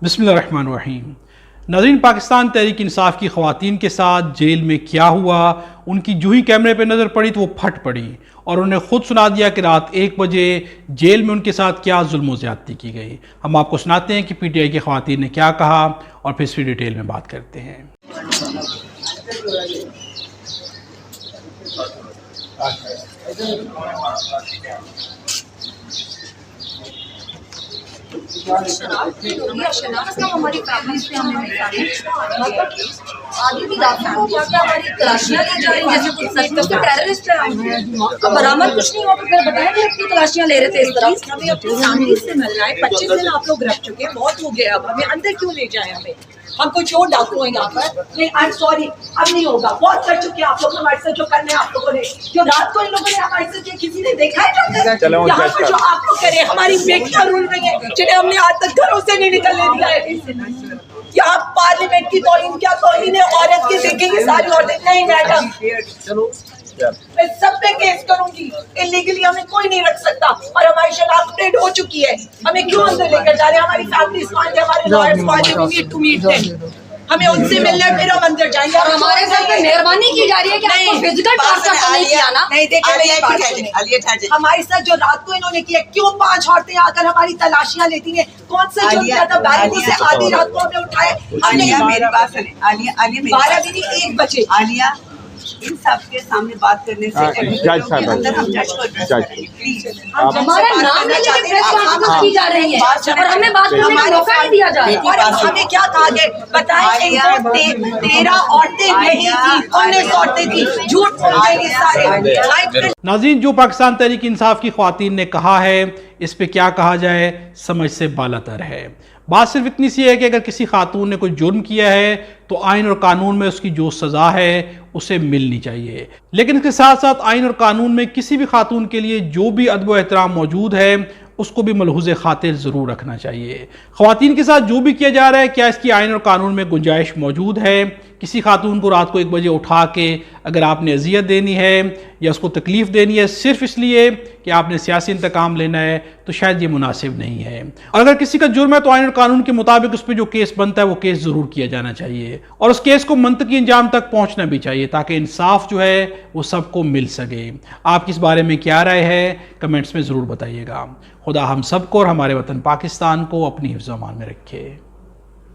बिस्मिल्लाहिर्रहमानिर्रहीम। नाज़रीन, पाकिस्तान तहरीक इंसाफ की ख़वातीन के साथ जेल में क्या हुआ, उनकी जो ही कैमरे पे नज़र पड़ी तो वो फट पड़ी और उन्होंने ख़ुद सुना दिया कि रात 1 बजे जेल में उनके साथ क्या जुल्म ज़्यादती की गई। हम आपको सुनाते हैं कि PTI की ख़वातीन ने क्या कहा और फिर इसकी डिटेल में बात करते हैं। हमारी फैमिलीज पे हमने आधी भी रात को जाके हमारी तलाशियां ले जा रही हैं, जैसे कुछ सच तो टेररिस्ट है हम। अब बरामद कुछ नहीं हुआ तो फिर बताएं कि अपनी तलाशियां ले रहे थे इस तरह। हमें अपनी फैमिली से मिलना है। 25 दिन आप लोग रह चुके हैं, बहुत हो गया। अब हमें अंदर क्यों ले जाए? हमें हम कोई चोर डाकू हैं यहाँ पर? नहीं, आई एम सॉरी, अब नहीं होगा। बहुत कर चुके हैं आप लोग हमारे से, जो करने आप लोगों ने, जो रात को इन लोगों ने हमारे से किसी ने देखा है? यहाँ पर जो आप लोग करें, हमारी बेटियां रुल रही है, जिन्हें हमने आज तक घरों से नहीं निकलने दिया है। यहाँ पार्लियामेंट की तौहीन, क्या तौहीन है औरत की? देखेंगे सारी औरतें। नहीं मैडम, मैं सब पे केस करूंगी। इलीगली हमें कोई नहीं रख सकता और हमारी शनाख्त अपडेट हो चुकी है। हमें क्यों अंदर लेकर जा रहे हैं? हमारी फैमिली हमारे लॉयर्स टू मीट देम। हमें उनसे मिलना है, फिर हम अंदर जाएंगे। और हमारे साथ मेहरबानी की जा रही है कि आपको फिजिकल टॉर्चर नहीं किया ना? नहीं, देखिए हमारे साथ जो रात को इन्होंने किया, क्यों 5 औरतें आकर हमारी तलाशियां लेती हैं? कौन सा जुर्म किया था? बैरकों से आधी रात को हमें उठाए। आलिया, मेरी बात सुने। आलिया 12 दिन 1 बजे। आलिया, इन सब के सामने बात करने से अंदर हम जज को प्लीज हमारा नाम लेके प्रेस कॉन्फ्रेंस की जा रही है और हमें बात करने का मौका नहीं दिया जा रहा। और हमें क्या कहा गया? बताएं, 13 औरतें नहीं थी, 19 औरतें थी। झूठ बोल रहे हैं सारे। नाज़रीन, जो पाकिस्तान तहरीक इंसाफ की ख़वातीन ने कहा है, इस पे क्या कहा जाए, समझ से बालातर है। बात सिर्फ इतनी सी है कि अगर किसी खातून ने कोई जुर्म किया है तो आइन और कानून में उसकी जो सज़ा है उसे मिलनी चाहिए, लेकिन इसके साथ साथ आइन और कानून में किसी भी खातून के लिए जो भी अदब व एहतराम मौजूद है उसको भी मलहूज़ खातिर ज़रूर रखना चाहिए। ख़वातीन के साथ जो भी किया जा रहा है, क्या इसकी आइन और कानून में गुंजाइश मौजूद है? किसी खातून को रात को 1 बजे उठा के अगर आपने अजियत देनी है या उसको तकलीफ़ देनी है सिर्फ इसलिए कि आपने सियासी इंतकाम लेना है, तो शायद ये मुनासिब नहीं है। और अगर किसी का जुर्म है तो आइन और कानून के मुताबिक उस पर जो केस बनता है वो केस ज़रूर किया जाना चाहिए और उस केस को मंतकी अंजाम तक पहुँचना भी चाहिए ताकि इंसाफ जो है वो सबको मिल सके। आपकी इस बारे में क्या राय है, कमेंट्स में ज़रूर बताइएगा। खुदा हम सबको और हमारे वतन पाकिस्तान को अपनी हिफ्ज़-ओ-अमान में रखे।